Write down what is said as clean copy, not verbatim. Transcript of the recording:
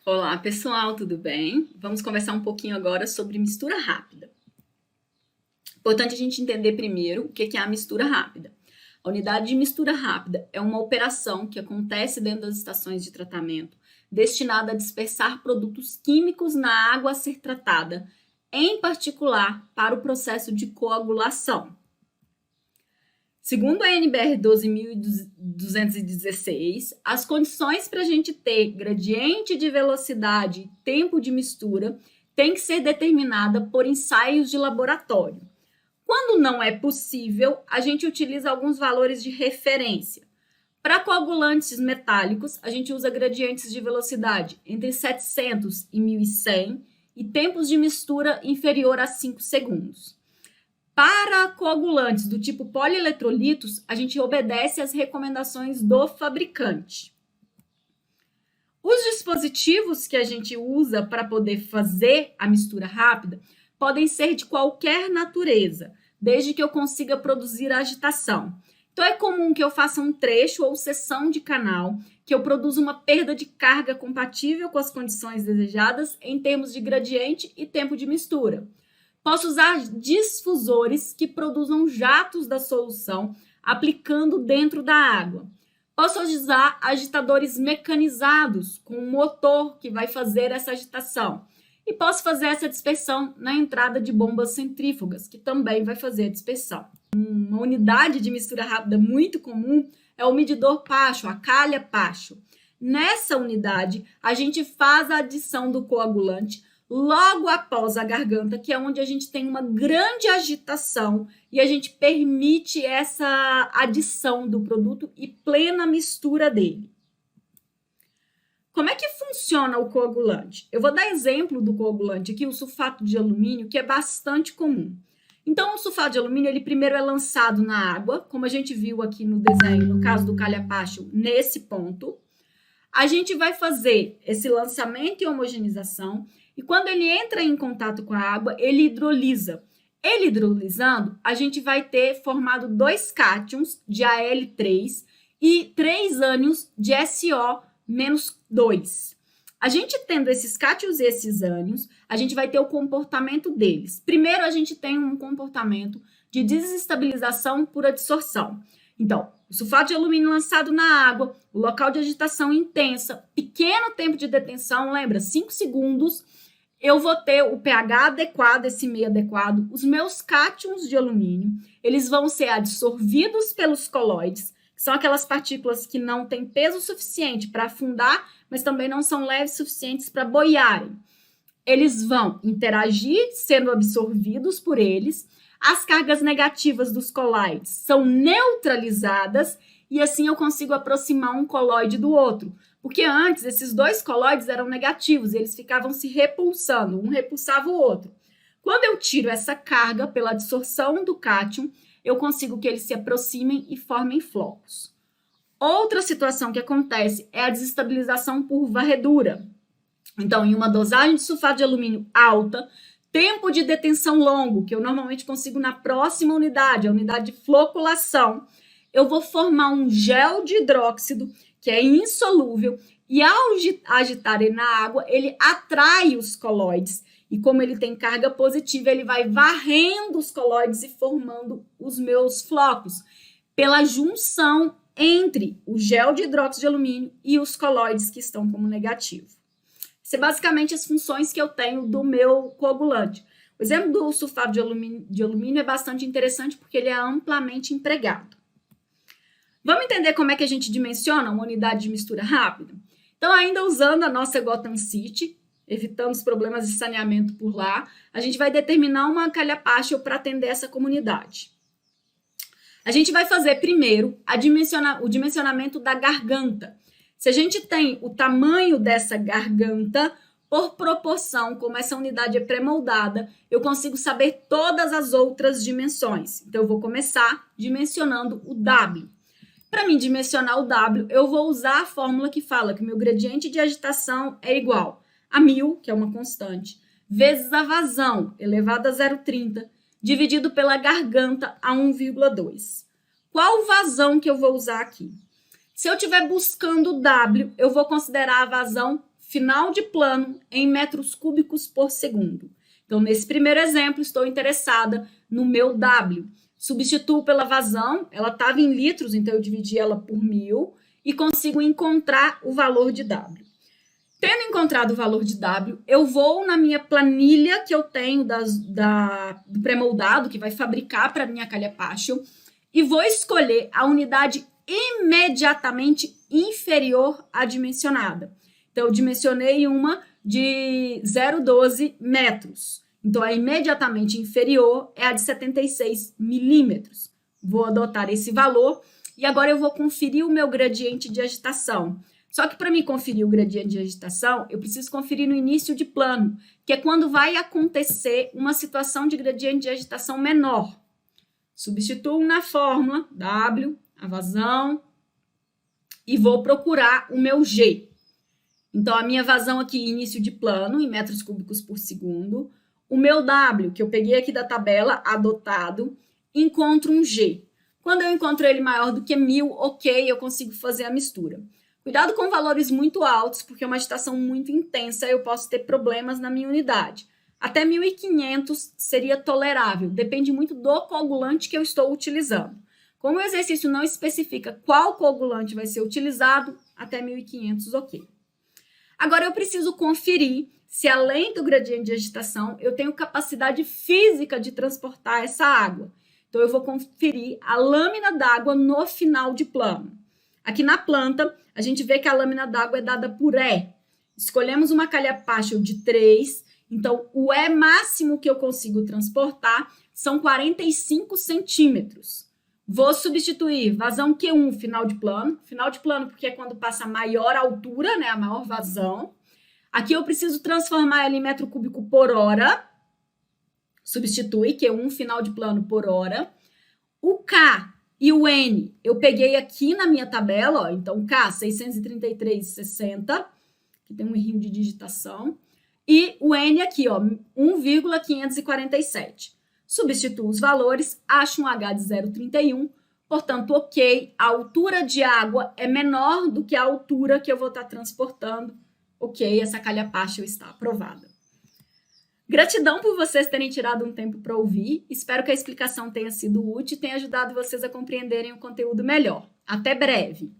Olá, pessoal, tudo bem? Vamos conversar um pouquinho agora sobre mistura rápida. Importante a gente entender primeiro o que é a mistura rápida. A unidade de mistura rápida é uma operação que acontece dentro das estações de tratamento destinada a dispersar produtos químicos na água a ser tratada, em particular para o processo de coagulação. Segundo a NBR 12.216, as condições para a gente ter gradiente de velocidade e tempo de mistura tem que ser determinada por ensaios de laboratório. Quando não é possível, a gente utiliza alguns valores de referência. Para coagulantes metálicos, a gente usa gradientes de velocidade entre 700 e 1100 e tempos de mistura inferior a 5 segundos. Para coagulantes do tipo polieletrolitos, a gente obedece às recomendações do fabricante. Os dispositivos que a gente usa para poder fazer a mistura rápida podem ser de qualquer natureza, desde que eu consiga produzir a agitação. Então, é comum que eu faça um trecho ou seção de canal, que eu produza uma perda de carga compatível com as condições desejadas em termos de gradiente e tempo de mistura. Posso usar difusores que produzam jatos da solução, aplicando dentro da água. Posso usar agitadores mecanizados, com um motor que vai fazer essa agitação. E posso fazer essa dispersão na entrada de bombas centrífugas, que também vai fazer a dispersão. Uma unidade de mistura rápida muito comum é o medidor Pacho, a calha Pacho. Nessa unidade, a gente faz a adição do coagulante logo após a garganta, que é onde a gente tem uma grande agitação e a gente permite essa adição do produto e plena mistura dele. Como é que funciona o coagulante? Eu vou dar exemplo do coagulante aqui, o sulfato de alumínio, que é bastante comum. Então, o sulfato de alumínio, ele primeiro é lançado na água, como a gente viu aqui no desenho, no caso do calha-pacho, nesse ponto. A gente vai fazer esse lançamento e homogeneização, e quando ele entra em contato com a água, ele hidrolisa. Ele hidrolisando, a gente vai ter formado 2 cátions de Al3 e 3 ânions de SO-2. A gente tendo esses cátions e esses ânions, a gente vai ter o comportamento deles. Primeiro, a gente tem um comportamento de desestabilização por adsorção. Então, o sulfato de alumínio lançado na água, o local de agitação intensa, pequeno tempo de detenção, lembra, 5 segundos, eu vou ter o pH adequado, esse meio adequado, os meus cátions de alumínio, eles vão ser absorvidos pelos coloides, que são aquelas partículas que não têm peso suficiente para afundar, mas também não são leves suficientes para boiarem. Eles vão interagir, sendo absorvidos por eles, as cargas negativas dos coloides são neutralizadas e assim eu consigo aproximar um coloide do outro. Porque antes esses 2 coloides eram negativos, eles ficavam se repulsando, um repulsava o outro. Quando eu tiro essa carga pela adsorção do cátion, eu consigo que eles se aproximem e formem flocos. Outra situação que acontece é a desestabilização por varredura. Então, em uma dosagem de sulfato de alumínio alta, tempo de detenção longo, que eu normalmente consigo na próxima unidade, a unidade de floculação, eu vou formar um gel de hidróxido, que é insolúvel, e ao agitar ele na água, ele atrai os coloides, e como ele tem carga positiva, ele vai varrendo os coloides e formando os meus flocos, pela junção entre o gel de hidróxido de alumínio e os coloides que estão como negativo. Essas são basicamente as funções que eu tenho do meu coagulante. O exemplo do sulfato de alumínio é bastante interessante porque ele é amplamente empregado. Vamos entender como é que a gente dimensiona uma unidade de mistura rápida? Então, ainda usando a nossa Gotham City, evitando os problemas de saneamento por lá, a gente vai determinar uma calha-pacho para atender essa comunidade. A gente vai fazer primeiro o dimensionamento da garganta. Se a gente tem o tamanho dessa garganta, por proporção, como essa unidade é pré-moldada, eu consigo saber todas as outras dimensões. Então, eu vou começar dimensionando o W. Para mim dimensionar o W, eu vou usar a fórmula que fala que o meu gradiente de agitação é igual a 1000, que é uma constante, vezes a vazão, elevado a 0,30, dividido pela garganta a 1,2. Qual vazão que eu vou usar aqui? Se eu estiver buscando o W, eu vou considerar a vazão final de plano em metros cúbicos por segundo. Então, nesse primeiro exemplo, estou interessada no meu W. Substituo pela vazão, ela estava em litros, então eu dividi ela por 1000 e consigo encontrar o valor de W. Tendo encontrado o valor de W, eu vou na minha planilha que eu tenho do pré-moldado, que vai fabricar para a minha calha Paschel, e vou escolher a unidade imediatamente inferior à dimensionada. Então, eu dimensionei uma de 0,12 metros. Então, a imediatamente inferior é a de 76 milímetros. Vou adotar esse valor e agora eu vou conferir o meu gradiente de agitação. Só que para mim conferir o gradiente de agitação, eu preciso conferir no início de plano, que é quando vai acontecer uma situação de gradiente de agitação menor. Substituo na fórmula W, a vazão, e vou procurar o meu G. Então, a minha vazão aqui, início de plano, em metros cúbicos por segundo. O meu W, que eu peguei aqui da tabela, adotado, encontro um G. Quando eu encontro ele maior do que 1000, ok, eu consigo fazer a mistura. Cuidado com valores muito altos, porque é uma agitação muito intensa, eu posso ter problemas na minha unidade. Até 1500 seria tolerável, depende muito do coagulante que eu estou utilizando. Como o exercício não especifica qual coagulante vai ser utilizado, até 1500, ok. Agora eu preciso conferir se, além do gradiente de agitação, eu tenho capacidade física de transportar essa água. Então, eu vou conferir a lâmina d'água no final de plano. Aqui na planta, a gente vê que a lâmina d'água é dada por E. Escolhemos uma calha Paschel de 3, então o E máximo que eu consigo transportar são 45 centímetros. Vou substituir vazão Q1, final de plano porque é quando passa a maior altura, né, a maior vazão. Aqui eu preciso transformar ela em metro cúbico por hora. Substitui Q1, final de plano, por hora. O K e o N, eu peguei aqui na minha tabela, ó, então K, 633,60, que tem um errinho de digitação, e o N aqui, ó, 1,547. Substituo os valores, acho um H de 0,31, portanto, ok, a altura de água é menor do que a altura que eu vou estar transportando, ok, essa calha Paschel está aprovada. Gratidão por vocês terem tirado um tempo para ouvir. Espero que a explicação tenha sido útil e tenha ajudado vocês a compreenderem o conteúdo melhor. Até breve!